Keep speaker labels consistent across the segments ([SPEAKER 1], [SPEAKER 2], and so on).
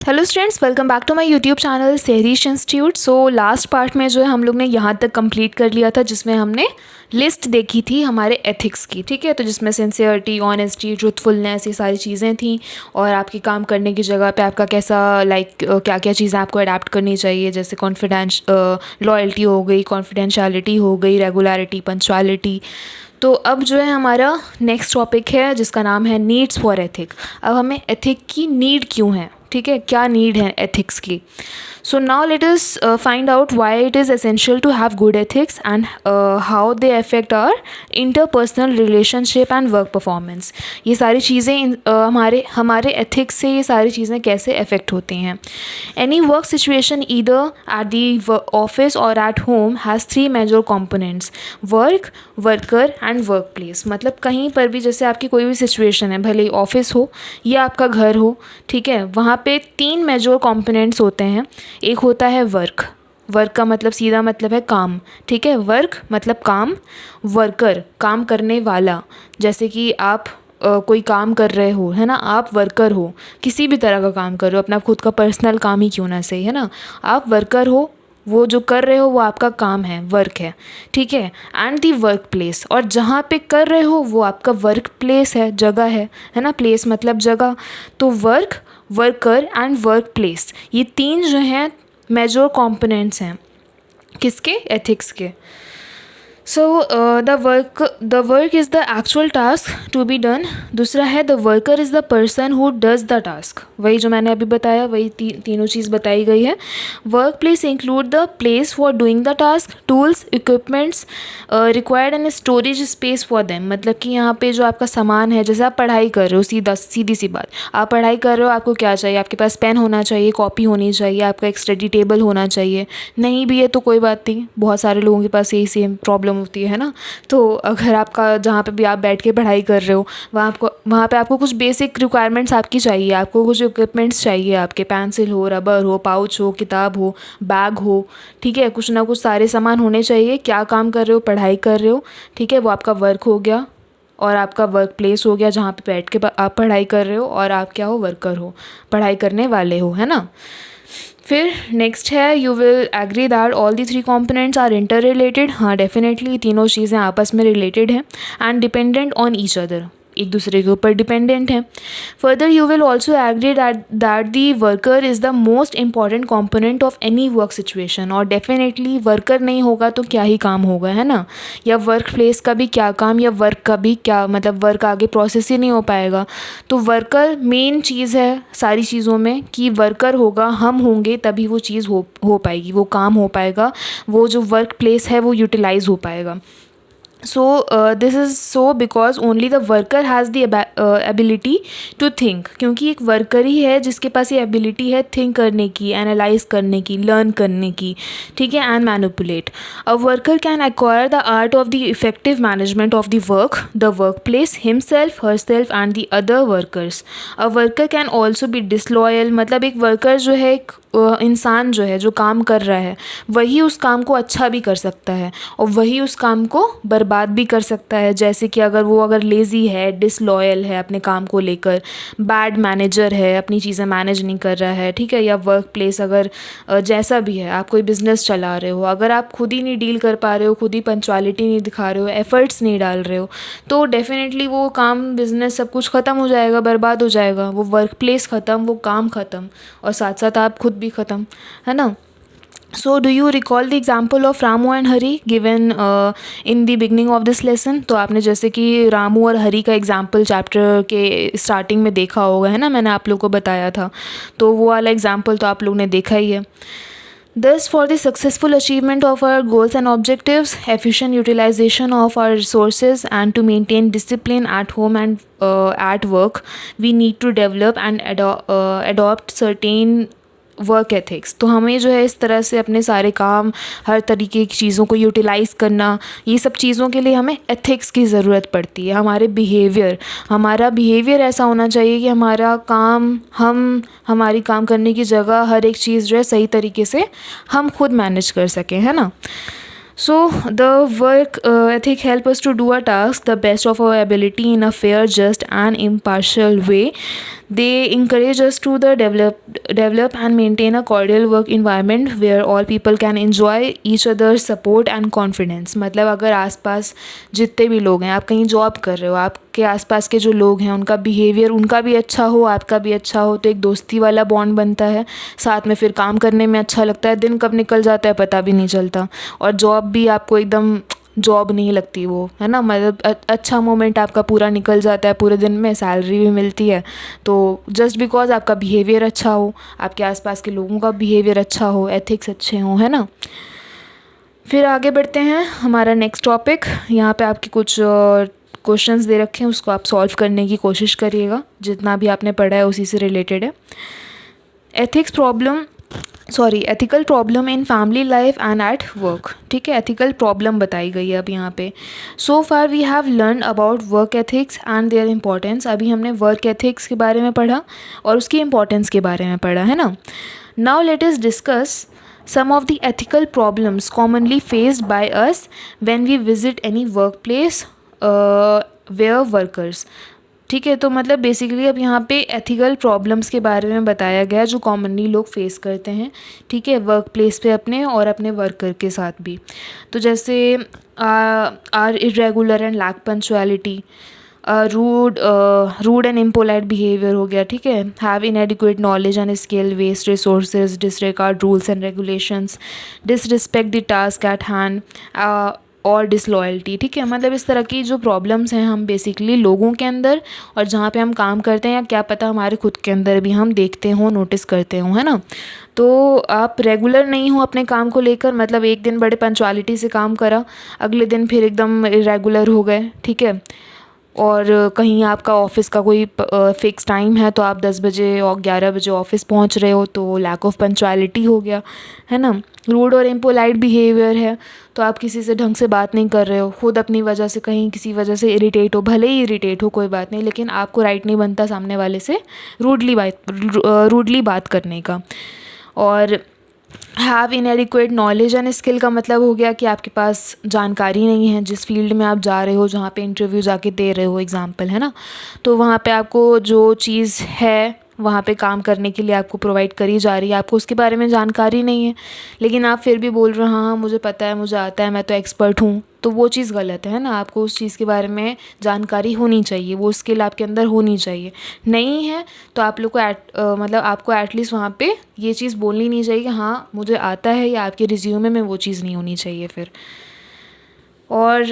[SPEAKER 1] Hello students, welcome back to my YouTube channel Sehrish institute. So last part में जो है हम लोग ने यहाँ तक कंप्लीट कर लिया था, जिसमें हमने लिस्ट देखी थी हमारे एथिक्स की। ठीक है, तो जिसमें सिंसियरिटी, ऑनेस्टी, ट्रूथफुलनेस, ये सारी चीज़ें थी। और आपकी काम करने की जगह पे आपका कैसा क्या क्या चीज़ें आपको अडेप्ट करनी चाहिए, जैसे लॉयल्टी हो गई, कॉन्फिडेंशियलिटी हो गई, रेगुलरिटी, पंक्चुअलिटी। तो अब जो है हमारा नेक्स्ट टॉपिक है जिसका नाम है नीड्स फॉर एथिक। अब हमें एथिक की नीड क्यों है, ठीक है, क्या नीड है एथिक्स की। So now let us find out why it is essential to have good ethics and how they affect our interpersonal relationship and work performance. ये सारी चीज़ें हमारे एथिक्स से ये सारी चीज़ें कैसे अफेक्ट होती हैं। Any work situation either at the office और at home has three major components: work, worker and work place. मतलब कहीं पर भी जैसे आपकी कोई भी सिचुएशन है, भले ही ऑफिस हो या आपका घर हो, ठीक है, वहाँ पे तीन मेजर कंपोनेंट्स होते हैं। एक होता है वर्क। वर्क का मतलब सीधा मतलब है काम, ठीक है। वर्क मतलब काम, वर्कर काम करने वाला। जैसे कि आप कोई काम कर रहे हो, है ना, आप वर्कर हो, किसी भी तरह का काम कर रहे हो, अपना खुद का पर्सनल काम ही क्यों ना सही, है ना, आप वर्कर हो, वो जो कर रहे हो वो आपका काम है, वर्क है, ठीक है। एंड दी वर्क प्लेस, और जहाँ पे कर रहे हो वो आपका वर्क प्लेस है, जगह है ना, प्लेस मतलब जगह। तो work, worker and work place, ये तीन जो हैं मेजर कंपोनेंट्स हैं किसके, एथिक्स के। So the work is the actual task to be done. दूसरा है the worker is the person who does the task. वही जो मैंने अभी बताया, वही तीनों चीज़ बताई गई है। Work place include the place for doing the task, tools, equipments required and storage space for them. मतलब कि यहाँ पे जो आपका सामान है, जैसे आप पढ़ाई कर रहे हो, सीधी सी बात, आप पढ़ाई कर रहे हो, आपको क्या चाहिए, आपके पास पेन होना चाहिए, कॉपी होनी चाहिए, आपका एक स्टडी टेबल होना चाहिए। नहीं भी है तो कोई बात नहीं, बहुत सारे लोगों के पास यही सेम प्रॉब्लम होती है ना। तो अगर आपका जहाँ पे भी आप बैठ के पढ़ाई कर रहे हो, वहाँ पे आपको कुछ बेसिक रिक्वायरमेंट्स आपकी चाहिए, आपको कुछ इक्विपमेंट्स चाहिए, आपके पेंसिल हो, रबर हो, पाउच हो, किताब हो, बैग हो, ठीक है, कुछ ना कुछ सारे सामान होने चाहिए। क्या काम कर रहे हो, पढ़ाई कर रहे हो, ठीक है, वो आपका वर्क हो गया। और आपका वर्क प्लेस हो गया जहाँ पे बैठ के आप पढ़ाई कर रहे हो, और आप क्या हो, वर्कर हो, पढ़ाई करने वाले हो, है ना। फिर नेक्स्ट है you will agree that all the three components are interrelated. हाँ, डेफिनेटली तीनों चीज़ें आपस में रिलेटेड हैं and dependent on each other, एक दूसरे के ऊपर डिपेंडेंट है। Further you will also agree that the worker is the most important component of any work situation. और डेफिनेटली वर्कर नहीं होगा तो क्या ही काम होगा, है ना, या वर्क प्लेस का भी क्या काम, या वर्क का भी क्या, मतलब वर्क आगे प्रोसेस ही नहीं हो पाएगा। तो वर्कर मेन चीज़ है सारी चीज़ों में, कि वर्कर होगा, हम होंगे तभी वो चीज़ हो पाएगी, वो काम हो पाएगा, वो जो वर्क प्लेस है वो यूटिलाइज हो पाएगा। So this is so because only the worker has the ability to think। क्योंकि एक वर्कर ही है जिसके पास ये एबिलिटी है थिंक करने की, एनालाइज करने की, लर्न करने की, ठीक है, and manipulate. A worker can acquire the art of the effective management of the work, the work place, himself, herself and the other workers. A worker can also be disloyal. मतलब एक worker जो है, एक इंसान जो है, जो काम कर रहा है, वही उस काम को अच्छा भी कर सकता है और वही उस काम को बर्बाद भी कर सकता है। जैसे कि अगर लेज़ी है, डिसलॉयल है अपने काम को लेकर, बैड मैनेजर है, अपनी चीज़ें मैनेज नहीं कर रहा है, ठीक है, या वर्क प्लेस अगर जैसा भी है, आप कोई बिज़नेस चला रहे हो, अगर आप खुद ही नहीं डील कर पा रहे हो, खुद ही पंक्चुअलिटी नहीं दिखा रहे हो, एफर्ट्स नहीं डाल रहे हो, तो डेफिनेटली वो काम, बिज़नेस, सब कुछ ख़त्म हो जाएगा, बर्बाद हो जाएगा। वो वर्क प्लेस ख़त्म, वो काम ख़त्म, और साथ साथ आप खुद भी ख़त्म, है ना। So do you recall the example of Ramu and Hari given in the beginning of this lesson. तो आपने जैसे कि रामू और हरी का एग्जाम्पल चैप्टर के स्टार्टिंग में देखा होगा, है ना, मैंने आप लोग को बताया था, तो वो वाला एग्जाम्पल तो आप लोग ने देखा ही है। Thus, for the successful achievement of our goals and objectives, efficient utilization of our resources, and to maintain discipline at home and at work, we need to develop and adopt certain work ethics. तो हमें जो है इस तरह से अपने सारे काम, हर तरीके की चीज़ों को यूटिलाइज़ करना, ये सब चीज़ों के लिए हमें एथिक्स की ज़रूरत पड़ती है। हमारा बिहेवियर ऐसा होना चाहिए कि हमारा काम, हमारी काम करने की जगह, हर एक चीज़ जो है सही तरीके से हम खुद मैनेज कर सकें, है ना। So the work ethic help us to do a task the best of our ability in a fair, just and impartial way. They encourage us to the develop and maintain a cordial work environment where all people can enjoy each other's support and confidence. मतलब अगर आसपास जितने भी लोग हैं, आप कहीं job कर रहे हो, आपके आसपास के जो लोग हैं उनका बिहेवियर उनका भी अच्छा हो, आपका भी अच्छा हो, तो एक दोस्ती वाला बॉन्ड बनता है, साथ में फिर काम करने में अच्छा लगता है, दिन कब निकल जाता है पता भी नहीं चलता, और जॉब भी आपको एकदम जॉब नहीं लगती वो, है ना, मतलब अच्छा मोमेंट आपका पूरा निकल जाता है, पूरे दिन में सैलरी भी मिलती है, तो जस्ट बिकॉज आपका बिहेवियर अच्छा हो, आपके आसपास के लोगों का बिहेवियर अच्छा हो, एथिक्स अच्छे हों, है ना। फिर आगे बढ़ते हैं, हमारा नेक्स्ट टॉपिक, यहाँ पे आपके कुछ क्वेश्चंस दे रखे हैं, उसको आप सॉल्व करने की कोशिश करिएगा, जितना भी आपने पढ़ा है उसी से रिलेटेड है। Ethical problem in family life and at work, ठीक है, एथिकल प्रॉब्लम बताई गई है अब यहाँ पे। So far we have learn about work ethics and their importance, अभी हमने वर्क एथिक्स के बारे में पढ़ा और उसकी इम्पोर्टेंस के बारे में पढ़ा, है ना। Now let us discuss some of the ethical problems commonly faced by us when we visit any workplace where workers, ठीक है। तो मतलब बेसिकली अब यहाँ पे एथिकल प्रॉब्लम्स के बारे में बताया गया जो कॉमनली लोग फेस करते हैं, ठीक है, वर्क प्लेस पे अपने और अपने वर्कर के साथ भी। तो जैसे are irregular and lack punctuality, rude and impolite behaviour हो गया, ठीक है, have inadequate knowledge and skill, waste resources, disregard rules and regulations, disrespect the task at hand और डिसलॉयल्टी, ठीक है। मतलब इस तरह की जो प्रॉब्लम्स हैं हम बेसिकली लोगों के अंदर और जहाँ पे हम काम करते हैं, या क्या पता हमारे खुद के अंदर भी हम देखते हों, नोटिस करते हों, है ना। तो आप रेगुलर नहीं हो अपने काम को लेकर, मतलब एक दिन बड़े पंक्चुअलिटी से काम करा, अगले दिन फिर एकदम इरेगुलर हो गए, ठीक है, और कहीं आपका ऑफ़िस का कोई फ़िक्स टाइम है तो आप 10 बजे और 11 बजे ऑफ़िस पहुंच रहे हो, तो लैक ऑफ पंक्चुअलिटी हो गया, है ना। रूड और इम्पोलाइट बिहेवियर है, तो आप किसी से ढंग से बात नहीं कर रहे हो, खुद अपनी वजह से कहीं किसी वजह से इरिटेट हो, भले ही इरिटेट हो कोई बात नहीं, लेकिन आपको राइट नहीं बनता सामने वाले से रूडली बात करने का। और have inadequate knowledge and skill का मतलब हो गया कि आपके पास जानकारी नहीं है जिस फील्ड में आप जा रहे हो, जहाँ पे इंटरव्यू जाके दे रहे हो एग्जांपल, है ना, तो वहाँ पे आपको जो चीज़ है वहाँ पे काम करने के लिए आपको प्रोवाइड करी जा रही है, आपको उसके बारे में जानकारी नहीं है, लेकिन आप फिर भी बोल रहे हो हाँ मुझे पता है, मुझे आता है, मैं तो एक्सपर्ट हूँ, तो वो चीज़ गलत है ना। आपको उस चीज़ के बारे में जानकारी होनी चाहिए, वो स्किल आपके अंदर होनी चाहिए, नहीं है तो आप लोग को मतलब आपको एटलीस्ट वहाँ पे ये चीज़ बोलनी नहीं चाहिए कि हाँ मुझे आता है, या आपके रिज्यूमे में वो चीज़ नहीं होनी चाहिए फिर। और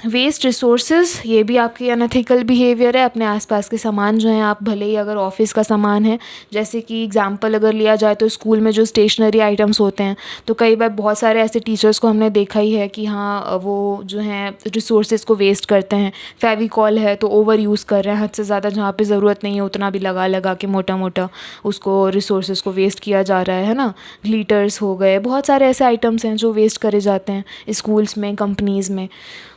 [SPEAKER 1] वेस्ट रिसोर्सेज, ये भी आपकी अनएथिकल बिहेवियर है, अपने आसपास के सामान जो हैं, आप भले ही अगर ऑफिस का सामान है, जैसे कि एग्जांपल अगर लिया जाए तो स्कूल में जो स्टेशनरी आइटम्स होते हैं, तो कई बार बहुत सारे ऐसे टीचर्स को हमने देखा ही है कि हाँ वो जो हैं रिसोर्सेज को वेस्ट करते हैं, फेविकॉल है तो ओवर यूज़ कर रहे हैं हद से ज़्यादा, जहाँ पे ज़रूरत नहीं है उतना भी लगा लगा के मोटा मोटा उसको रिसोर्सेज को वेस्ट किया जा रहा है ना। ग्लिटर्स हो गए, बहुत सारे ऐसे आइटम्स हैं जो वेस्ट करे जाते हैं स्कूल्स में, कंपनीज़ में,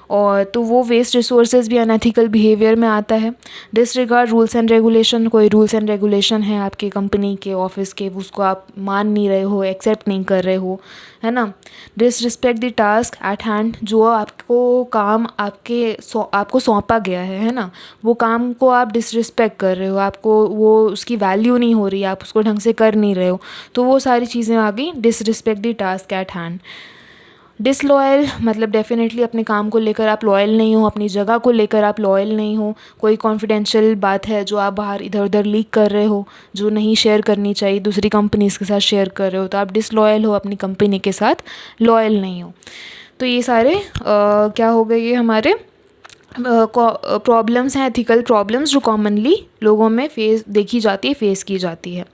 [SPEAKER 1] और तो वो वेस्ट रिसोर्सेज भी अनएथिकल बिहेवियर में आता है। डिसरिगार्ड रूल्स एंड रेगुलेशन, कोई रूल्स एंड रेगुलेशन है आपके कंपनी के, ऑफिस के, उसको आप मान नहीं रहे हो, एक्सेप्ट नहीं कर रहे हो, है ना। Disrespect the task at hand, जो आपको काम आपको सौंपा गया है ना, वो काम को आप डिसरिस्पेक्ट कर रहे हो, आपको वो उसकी वैल्यू नहीं हो रही, आप उसको ढंग से कर नहीं रहे हो, तो वो सारी चीज़ें आ गई disrespect the task at hand. Disloyal, मतलब डेफिनेटली अपने काम को लेकर आप लॉयल नहीं हो, अपनी जगह को लेकर आप लॉयल नहीं हो, कोई कॉन्फिडेंशियल बात है जो आप बाहर इधर उधर लीक कर रहे हो, जो नहीं शेयर करनी चाहिए, दूसरी कंपनीज़ के साथ शेयर कर रहे हो, तो आप डिसलॉयल हो, अपनी कंपनी के साथ लॉयल नहीं हो। तो ये सारे क्या हो गए, ये हमारे प्रॉब्लम्स हैं, एथिकल प्रॉब्लम्स जो कॉमनली लोगों में देखी जाती है, फेस की जाती है।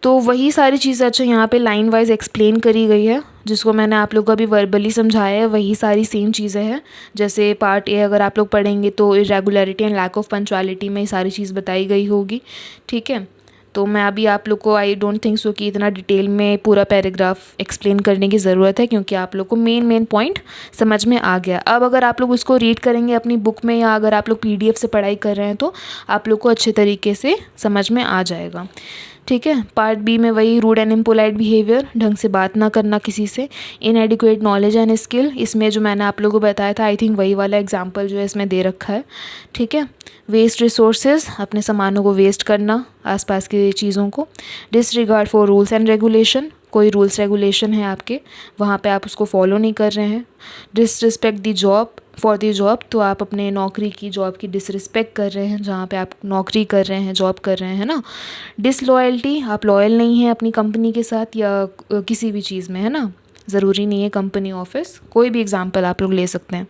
[SPEAKER 1] तो वही सारी चीज़ें अच्छा यहाँ पे लाइन वाइज एक्सप्लेन करी गई है, जिसको मैंने आप लोग को अभी वर्बली समझाया है, वही सारी सेम चीज़ें हैं। जैसे पार्ट ए अगर आप लोग पढ़ेंगे तो irregularity and lack of punctuality में ये सारी चीज़ बताई गई होगी, ठीक है। तो मैं अभी आप लोग को आई डोंट थिंक सो कि इतना डिटेल में पूरा पैराग्राफ एक्सप्लेन करने की ज़रूरत है, क्योंकि आप लोग को मेन पॉइंट समझ में आ गया। अब अगर आप लोग उसको रीड करेंगे अपनी बुक में, या अगर आप लोग PDF से पढ़ाई कर रहे हैं, तो आप लोग को अच्छे तरीके से समझ में आ जाएगा। ठीक है। पार्ट बी में वही रूड एंड इम्पोलाइट बिहेवियर, ढंग से बात ना करना किसी से, इनएडिक्वेट नॉलेज एंड स्किल, इसमें जो मैंने आप लोगों को बताया था आई थिंक वही वाला एग्जांपल जो है इसमें दे रखा है। ठीक है। वेस्ट रिसोर्सेज, अपने सामानों को वेस्ट करना, आसपास की चीज़ों को। Disregard for rules and regulation, कोई रूल्स रेगुलेशन है आपके, वहाँ पे आप उसको फॉलो नहीं कर रहे हैं। Disrespect the job for the job, तो आप अपने नौकरी की जॉब की डिसरिस्पेक्ट कर रहे हैं जहाँ पे आप नौकरी कर रहे हैं, जॉब कर रहे हैं ना। डिसलॉयल्टी, आप लॉयल नहीं हैं अपनी कंपनी के साथ या किसी भी चीज़ में, है ना। ज़रूरी नहीं है कंपनी, ऑफिस, कोई भी एग्जांपल आप लोग ले सकते हैं।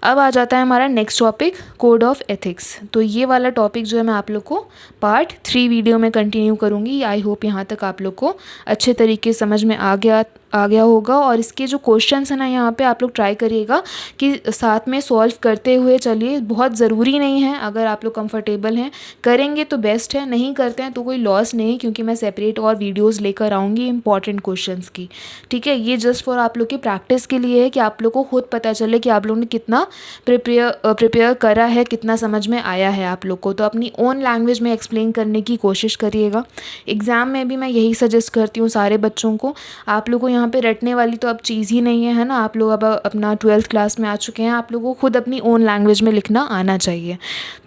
[SPEAKER 1] अब आ जाता है हमारा next topic, code of ethics. तो ये वाला टॉपिक जो है मैं आप लोग को पार्ट 3 वीडियो में कंटिन्यू करूँगी। आई होप यहाँ तक आप लोग को अच्छे तरीके से समझ में आ गया होगा। और इसके जो क्वेश्चंस हैं ना, यहाँ पे आप लोग ट्राई करिएगा कि साथ में सॉल्व करते हुए चलिए। बहुत ज़रूरी नहीं है, अगर आप लोग कंफर्टेबल हैं करेंगे तो बेस्ट है, नहीं करते हैं तो कोई लॉस नहीं, क्योंकि मैं सेपरेट और वीडियोज़ लेकर आऊँगी इंपॉर्टेंट क्वेश्चंस की। ठीक है। ये जस्ट फॉर आप लोग की प्रैक्टिस के लिए है कि आप लोग को खुद पता चले कि आप लोगों ने कितना प्रिपेयर करा है, कितना समझ में आया है आप लोग को। तो अपनी ओन लैंग्वेज में एक्सप्लेन करने की कोशिश करिएगा। एग्ज़ाम में भी मैं यही सजेस्ट करती हूँ सारे बच्चों को। आप लोग को यहाँ पे रटने वाली तो अब चीज़ ही नहीं है ना। आप लोग अब अपना 12th क्लास में आ चुके हैं, आप लोगों को खुद अपनी ओन लैंग्वेज में लिखना आना चाहिए।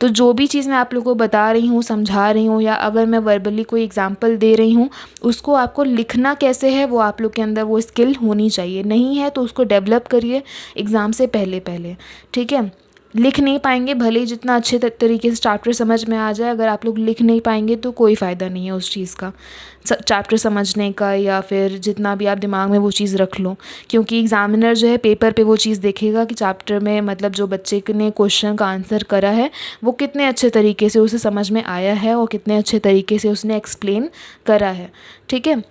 [SPEAKER 1] तो जो भी चीज़ मैं आप लोगों को बता रही हूँ, समझा रही हूँ, या अगर मैं वर्बली कोई एग्जाम्पल दे रही हूँ, उसको आपको लिखना कैसे है वो आप लोग के अंदर वो स्किल होनी चाहिए। नहीं है तो उसको डेवलप करिए एग्ज़ाम से पहले। ठीक है। लिख नहीं पाएंगे, भले ही जितना अच्छे तरीके से चैप्टर समझ में आ जाए, अगर आप लोग लिख नहीं पाएंगे तो कोई फ़ायदा नहीं है उस चीज़ का, चैप्टर समझने का, या फिर जितना भी आप दिमाग में वो चीज़ रख लो। क्योंकि एग्जामिनर जो है पेपर पे वो चीज़ देखेगा कि चैप्टर में मतलब जो बच्चे ने क्वेश्चन का आंसर करा है वो कितने अच्छे तरीके से उसे समझ में आया है और कितने अच्छे तरीके से उसने एक्सप्लेन करा है। ठीक है।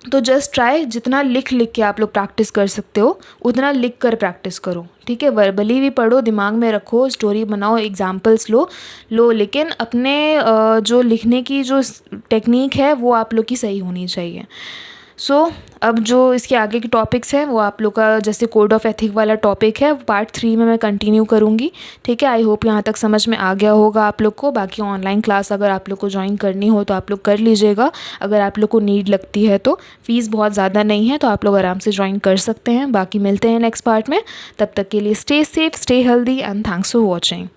[SPEAKER 1] तो जस्ट ट्राई, जितना लिख के आप लोग प्रैक्टिस कर सकते हो उतना लिख कर प्रैक्टिस करो। ठीक है। वर्बली भी पढ़ो, दिमाग में रखो, स्टोरी बनाओ, एग्जाम्पल्स लो, लेकिन अपने जो लिखने की जो टेक्निक है वो आप लोग की सही होनी चाहिए। अब जो इसके आगे के टॉपिक्स हैं वो आप लोग का, जैसे कोड ऑफ एथिक वाला टॉपिक है, पार्ट 3 में मैं कंटिन्यू करूँगी। ठीक है। आई होप यहाँ तक समझ में आ गया होगा आप लोग को। बाकी ऑनलाइन क्लास अगर आप लोग को ज्वाइन करनी हो तो आप लोग कर लीजिएगा, अगर आप लोग को नीड लगती है तो। फ़ीस बहुत ज़्यादा नहीं है, तो आप लोग आराम से ज्वाइन कर सकते हैं। बाकी मिलते हैं नेक्स्ट पार्ट में, तब तक के लिए stay safe, stay healthy and thanks for watching.